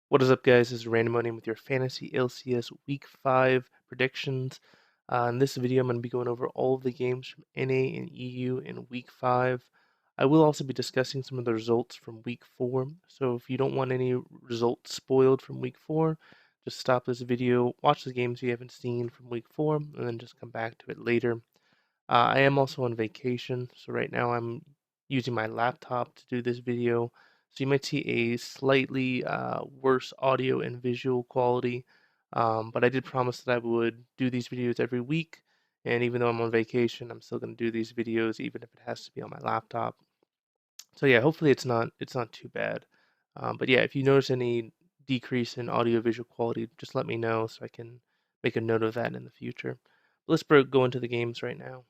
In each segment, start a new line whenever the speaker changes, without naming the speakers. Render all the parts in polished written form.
What is up, guys? This is Random Money with your Fantasy LCS Week 5 predictions. In this video, I'm going to be going over all of the games from NA and EU in Week 5. I will also be discussing some of the results from Week 4. So if you don't want any results spoiled from Week 4, just stop this video, watch the games you haven't seen from Week 4, and then just come back to it later. I am also on vacation, so right now I'm using my laptop to do this video. So you might see a slightly worse audio and visual quality, but I did promise that I would do these videos every week. And even though I'm on vacation, I'm still going to do these videos, even if it has to be on my laptop. So yeah, hopefully it's not too bad. But yeah, if you notice any decrease in audio visual quality, just let me know so I can make a note of that in the future. But let's go into the games right now.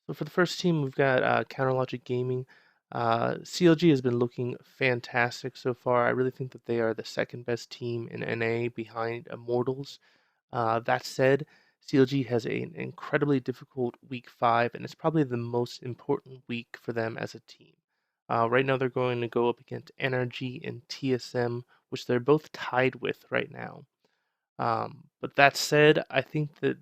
So for the first team, we've got Counterlogic Gaming. CLG has been looking fantastic so far. I really think that they are the second best team in NA behind Immortals. That said, CLG has an incredibly difficult week 5, and it's probably the most important week for them as a team. Right now, they're going to go up against NRG and TSM, which they're both tied with right now. But that said, I think that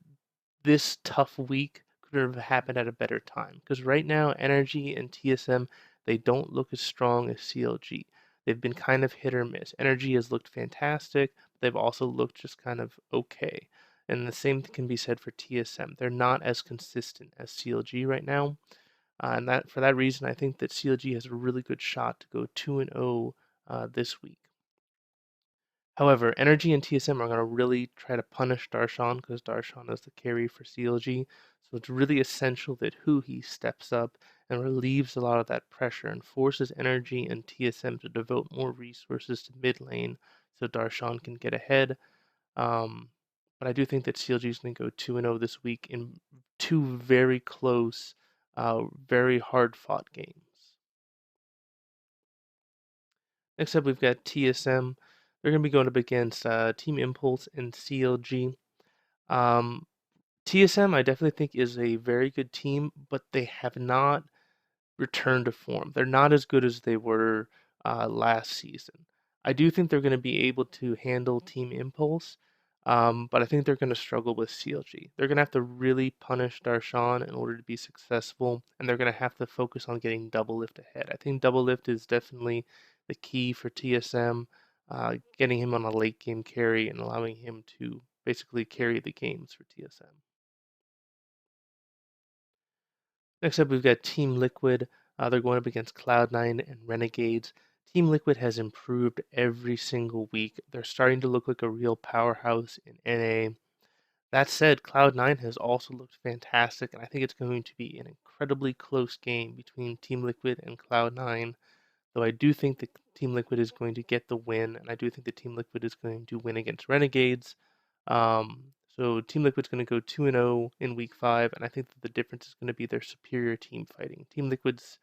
this tough week could have happened at a better time because right now, Energy and TSM they don't look as strong as CLG. They've been kind of hit or miss. Energy has looked fantastic, but they've also looked just kind of okay. And the same can be said for TSM. They're not as consistent as CLG right now, and that for that reason, I think that CLG has a really good shot to go 2-0 this week. However, Energy and TSM are going to really try to punish Darshan because Darshan is the carry for CLG. So it's really essential that he steps up and relieves a lot of that pressure and forces Energy and TSM to devote more resources to mid lane so Darshan can get ahead. Um, but I do think that CLG is going to go 2-0 this week in two very close, very hard fought games. Next up, we've got TSM. They're going to be going up against Team Impulse and CLG. Um, TSM, I definitely think, is a very good team, but they have not returned to form. They're not as good as they were last season. I do think they're going to be able to handle Team Impulse, but I think they're going to struggle with CLG. They're going to have to really punish Darshan in order to be successful, and they're going to have to focus on getting double lift ahead. I think double lift is definitely the key for TSM, getting him on a late game carry and allowing him to basically carry the games for TSM. Next up, we've got Team Liquid. They're going up against Cloud9 and Renegades. Team Liquid has improved every single week. They're starting to look like a real powerhouse in NA. That said, Cloud9 has also looked fantastic, and I think it's going to be an incredibly close game between Team Liquid and Cloud9. Though I do think that Team Liquid is going to get the win, and I do think that Team Liquid is going to win against Renegades. So Team Liquid's going to go 2-0 in Week 5, and I think that the difference is going to be their superior team fighting. Team Liquid's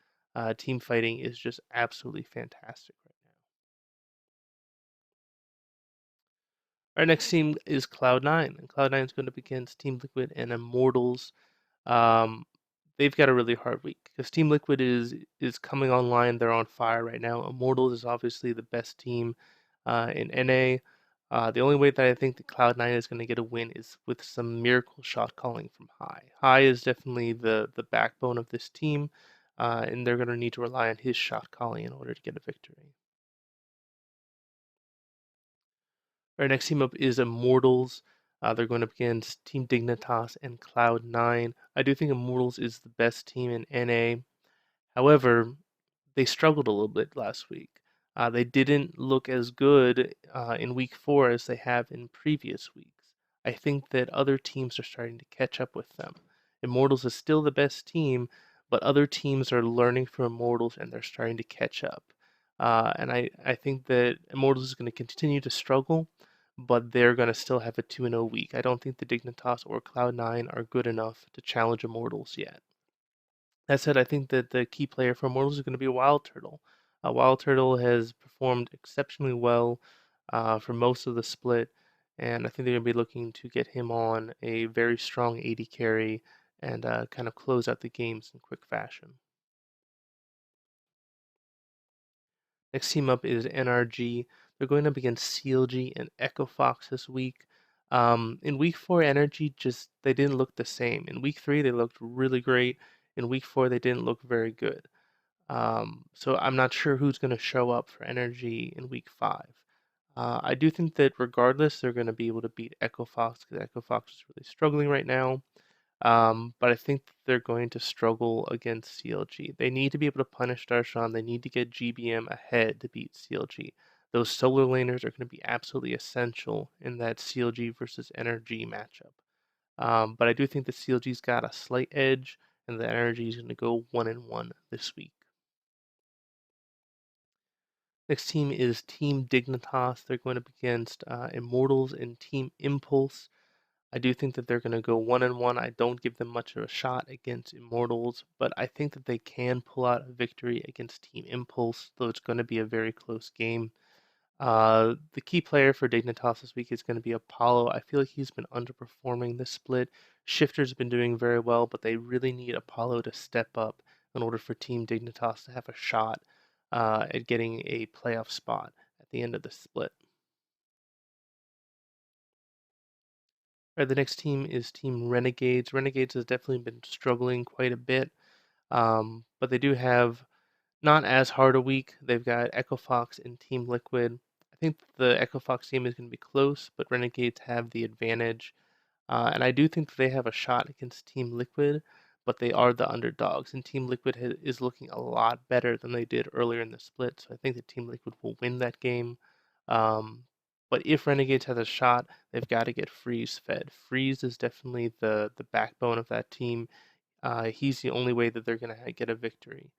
team fighting is just absolutely fantastic right now. Our next team is Cloud9, and Cloud9 is going to be against Team Liquid and Immortals. Um, they've got a really hard week because Team Liquid is coming online. They're on fire right now. Immortals is obviously the best team in NA. The only way that I think that Cloud9 is going to get a win is with some miracle shot calling from High. High is definitely the backbone of this team, and they're going to need to rely on his shot calling in order to get a victory. Our next team up is Immortals. They're going up against Team Dignitas and Cloud9. I do think Immortals is the best team in NA. However, they struggled a little bit last week. They didn't look as good in week 4 as they have in previous weeks. I think that other teams are starting to catch up with them. Immortals is still the best team, but other teams are learning from Immortals and they're starting to catch up. And I think that Immortals is going to continue to struggle, but they're going to still have a 2-0 week. I don't think the Dignitas or Cloud9 are good enough to challenge Immortals yet. That said, I think that the key player for Immortals is going to be Wild Turtle. Wild Turtle has performed exceptionally well for most of the split, and I think they're going to be looking to get him on a very strong AD carry and kind of close out the games in quick fashion. Next team up is NRG. They're going up against CLG and Echo Fox this week. In week four, Energy just they didn't look the same. In week three, they looked really great. In week four, they didn't look very good. So I'm not sure who's going to show up for Energy in week five. I do think that regardless, they're going to be able to beat Echo Fox because Echo Fox is really struggling right now. But I think they're going to struggle against CLG. They need to be able to punish Darshan. They need to get GBM ahead to beat CLG. Those solar laners are going to be absolutely essential in that CLG versus Energy matchup. But I do think the CLG's got a slight edge, and the Energy is going to go 1-1 this week. Next team is Team Dignitas. They're going up against Immortals and Team Impulse. I do think that they're going to go 1-1. I don't give them much of a shot against Immortals, but I think that they can pull out a victory against Team Impulse, though it's going to be a very close game. The key player for Dignitas this week is going to be Apollo. I feel like he's been underperforming this split. Shifter's been doing very well, but they really need Apollo to step up in order for Team Dignitas to have a shot at getting a playoff spot at the end of the split. All right, the next team is Team Renegades. Renegades has definitely been struggling quite a bit, but they do have not as hard a week. They've got Echo Fox and Team Liquid. I think the Echo Fox team is going to be close, but Renegades have the advantage. And I do think that they have a shot against Team Liquid, but they are the underdogs, and Team Liquid is looking a lot better than they did earlier in the split. So I think that Team Liquid will win that game. Um, but if Renegades has a shot, they've got to get Freeze fed. Freeze is definitely the backbone of that team. He's the only way that they're going to get a victory.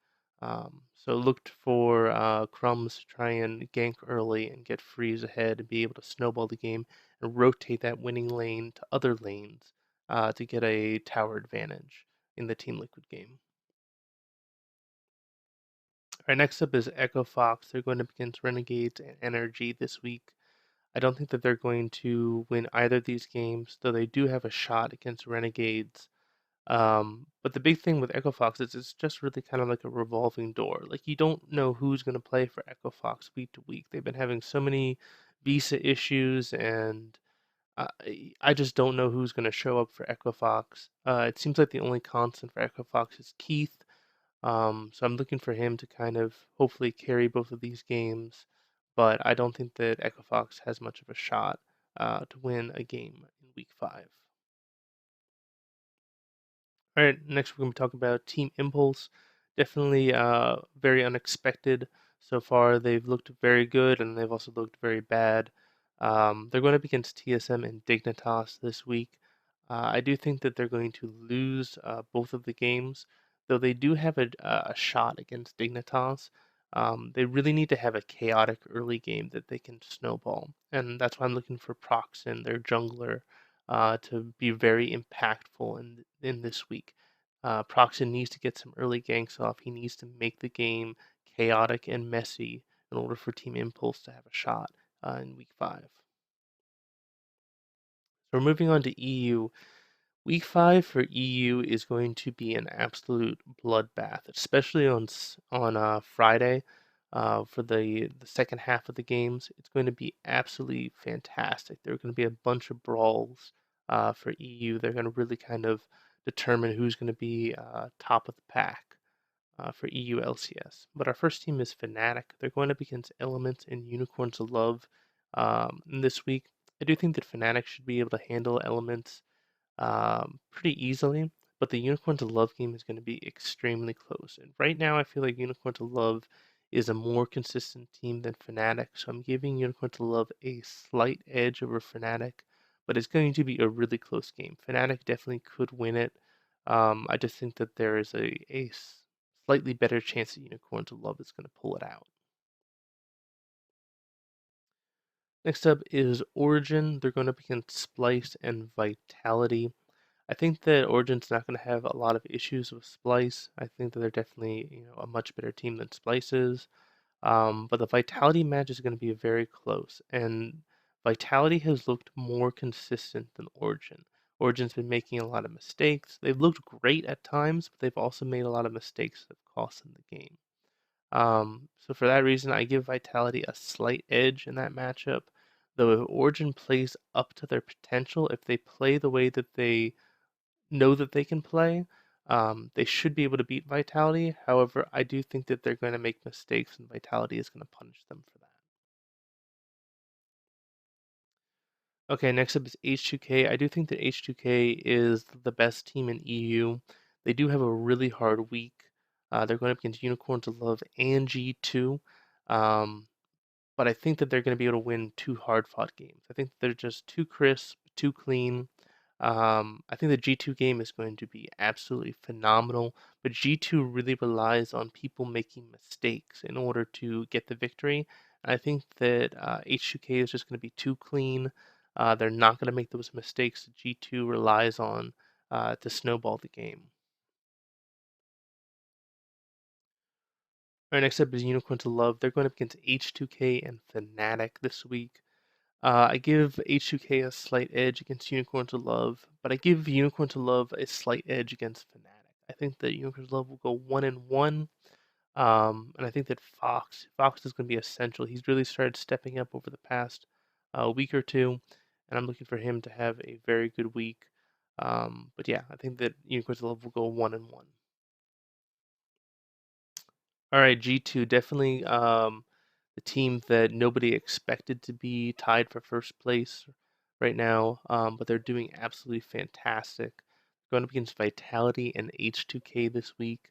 So looked for Crumbs to try and gank early and get Freeze ahead and be able to snowball the game and rotate that winning lane to other lanes to get a tower advantage in the Team Liquid game. All right, next up is Echo Fox. They're going up against Renegades and Energy this week. I don't think that they're going to win either of these games, though they do have a shot against Renegades. But the big thing with Echo Fox is it's just really kind of like a revolving door. Like you don't know who's going to play for Echo Fox week to week. They've been having so many visa issues, and I just don't know who's going to show up for Echo Fox. It seems like the only constant for Echo Fox is Keith. So I'm looking for him to kind of hopefully carry both of these games. But I don't think that Echo Fox has much of a shot to win a game in week five. All right, next we're going to talk about Team Impulse. Definitely very unexpected so far. They've looked very good and they've also looked very bad. They're going up against TSM and Dignitas this week. I do think that they're going to lose both of the games, though they do have a shot against Dignitas. They really need to have a chaotic early game that they can snowball, and that's why I'm looking for Proxen, their jungler, to be very impactful in this week. Proxen needs to get some early ganks off. He needs to make the game chaotic and messy in order for Team Impulse to have a shot in week five. So we're moving on to EU. Week five for EU is going to be an absolute bloodbath, especially on Friday for the second half of the games. It's going to be absolutely fantastic. There are going to be a bunch of brawls for EU. They're going to really kind of determine who's going to be top of the pack for EU LCS. But our first team is Fnatic. They're going up against Elements and Unicorns of Love this week. I do think that Fnatic should be able to handle Elements pretty easily, but the Unicorn to Love game is going to be extremely close. And right now, I feel like Unicorn to Love is a more consistent team than Fnatic, so I'm giving Unicorn to Love a slight edge over Fnatic, but it's going to be a really close game. Fnatic definitely could win it. I just think that there is a slightly better chance that Unicorn to Love is going to pull it out. Next up is Origin. They're going to be against Splice and Vitality. I think that Origin's not going to have a lot of issues with Splice. I think that they're definitely, a much better team than Splice is. But the Vitality match is going to be very close, and Vitality has looked more consistent than Origin. Origin's been making a lot of mistakes. They've looked great at times, but they've also made a lot of mistakes that have cost them the game. So for that reason, I give Vitality a slight edge in that matchup. Though if Origin plays up to their potential, if they play the way that they know that they can play, they should be able to beat Vitality. However, I do think that they're going to make mistakes, and Vitality is going to punish them for that. Okay, next up is H2K. I do think that H2K is the best team in EU. They do have a really hard week. They're going up against Unicorns of Love and G2. Um, but I think that they're going to be able to win two hard fought games. I think they're just too crisp, too clean. I think the G2 game is going to be absolutely phenomenal, but G2 really relies on people making mistakes in order to get the victory. And I think that H2K is just going to be too clean. They're not going to make those mistakes that G2 relies on to snowball the game. All right, next up is Unicorn to Love. They're going up against H2K and Fnatic this week. I give H2K a slight edge against Unicorn to Love, but I give Unicorn to Love a slight edge against Fnatic. I think that Unicorn to Love will go 1-1, and I think that Fox is going to be essential. He's really started stepping up over the past week or two, and I'm looking for him to have a very good week. But yeah, I think that Unicorn to Love will go 1-1. All right, G2 definitely the team that nobody expected to be tied for first place right now, but they're doing absolutely fantastic. Going up against Vitality and H2K this week.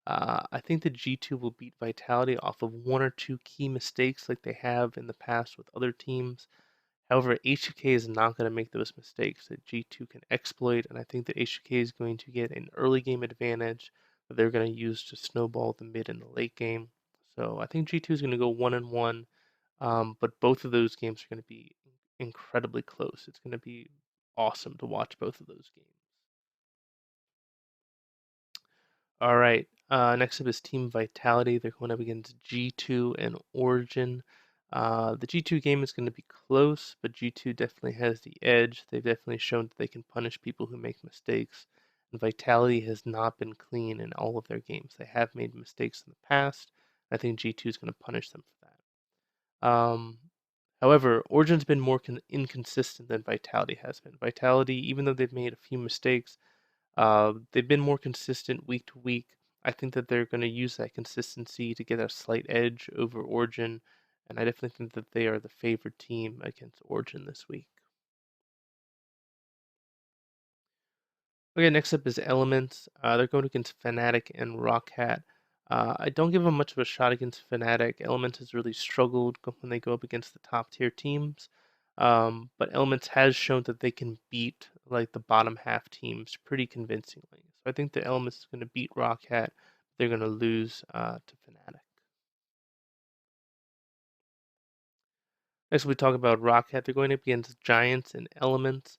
I think that G2 will beat Vitality off of one or two key mistakes like they have in the past with other teams. However, H2K is not going to make those mistakes that G2 can exploit, and I think that H2K is going to get an early game advantage that they're going to use to snowball the mid and the late game. So I think G2 is going to go 1-1, but both of those games are going to be incredibly close. It's going to be awesome to watch both of those games. All right. Next up is Team Vitality. They're going up against G2 and Origin. The G2 game is going to be close, but G2 definitely has the edge. They've definitely shown that they can punish people who make mistakes. And Vitality has not been clean in all of their games. They have made mistakes in the past. I think G2 is going to punish them for that. However, Origin's been more inconsistent than Vitality has been. Vitality, even though they've made a few mistakes, they've been more consistent week to week. I think that they're going to use that consistency to get a slight edge over Origin, and I definitely think that they are the favored team against Origin this week. Okay, next up is Elements. They're going against Fnatic and Rockhat. I don't give them much of a shot against Fnatic. Elements has really struggled when they go up against the top tier teams. But Elements has shown that they can beat like the bottom half teams pretty convincingly. So I think the Elements is going to beat Rockhat. They're going to lose to Fnatic. Next, we talk about Rockhat. They're going up against Giants and Elements.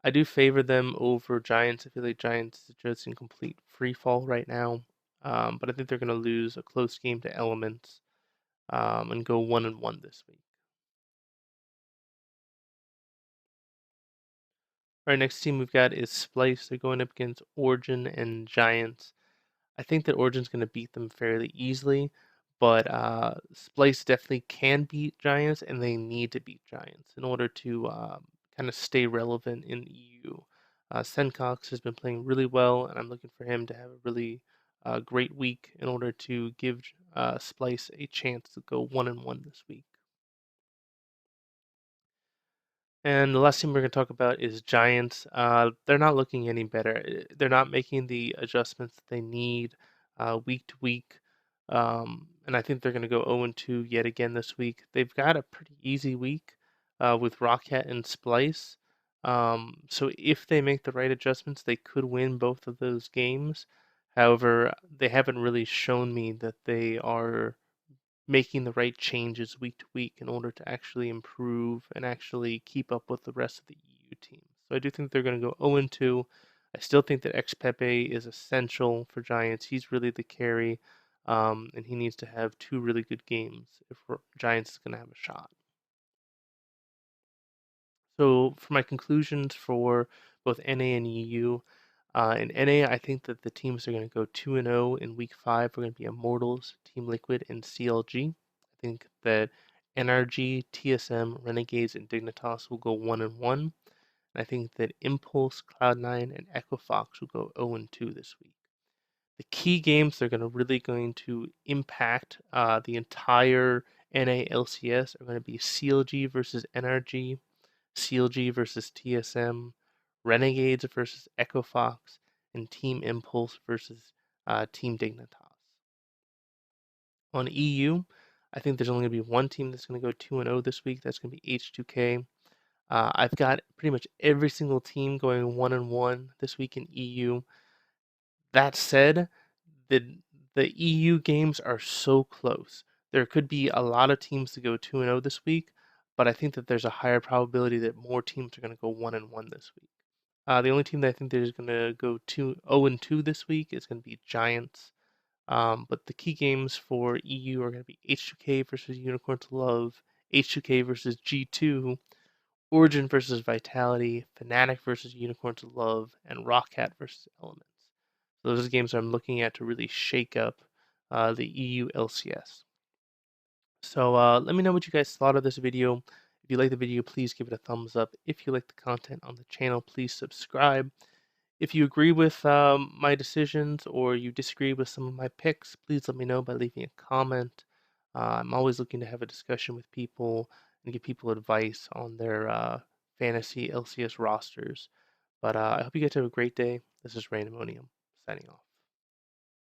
I do favor them over Giants. I feel like Giants is just in complete free fall right now. But I think they're going to lose a close game to Elements and go 1-1 this week. All right, next team we've got is Splice. They're going up against Origin and Giants. I think that Origin's going to beat them fairly easily, but Splice definitely can beat Giants, and they need to beat Giants in order to kind of stay relevant in EU. Sencox has been playing really well, and I'm looking for him to have a really great week in order to give Splice a chance to go 1-1 this week. And the last team we're going to talk about is Giants. They're not looking any better. They're not making the adjustments that they need week to week. And I think they're going to go 0-2 yet again this week. They've got a pretty easy week with Rockhat and Splice. So if they make the right adjustments, they could win both of those games. However, they haven't really shown me that they are making the right changes week to week in order to actually improve and actually keep up with the rest of the EU teams. So I do think they're going to go 0-2. I still think that Pepe is essential for Giants. He's really the carry, and he needs to have two really good games if Giants is going to have a shot. So for my conclusions for both NA and EU, In NA, I think that the teams are going to go 2-0 in week 5. We're going to be Immortals, Team Liquid, and CLG. I think that NRG, TSM, Renegades, and Dignitas will go 1-1. And I think that Impulse, Cloud9, and Echo Fox will go 0-2 this week. The key games that are really going to impact the entire NA LCS are going to be CLG versus NRG, CLG versus TSM, Renegades versus Echo Fox, and Team Impulse versus Team Dignitas. On EU, I think there's only going to be one team that's going to go 2-0 this week. That's going to be H2K. I've got pretty much every single team going 1-1 this week in EU. That said, the the EU games are so close. There could be a lot of teams to go 2-0 this week, but I think that there's a higher probability that more teams are going to go 1-1 this week. The only team that I think that is going to go 0-2 this week is going to be Giants. But the key games for EU are going to be H2K versus Unicorn to Love, H2K versus G2, Origin versus Vitality, Fnatic versus Unicorn to Love, and Rockcat versus Elements. So those are games I'm looking at to really shake up the EU LCS. So let me know what you guys thought of this video. If you like the video, please give it a thumbs up. If you like the content on the channel, please subscribe. If you agree with my decisions or you disagree with some of my picks, please let me know by leaving a comment. I'm always looking to have a discussion with people and give people advice on their fantasy LCS rosters. But I hope you guys have a great day. This is Random signing off.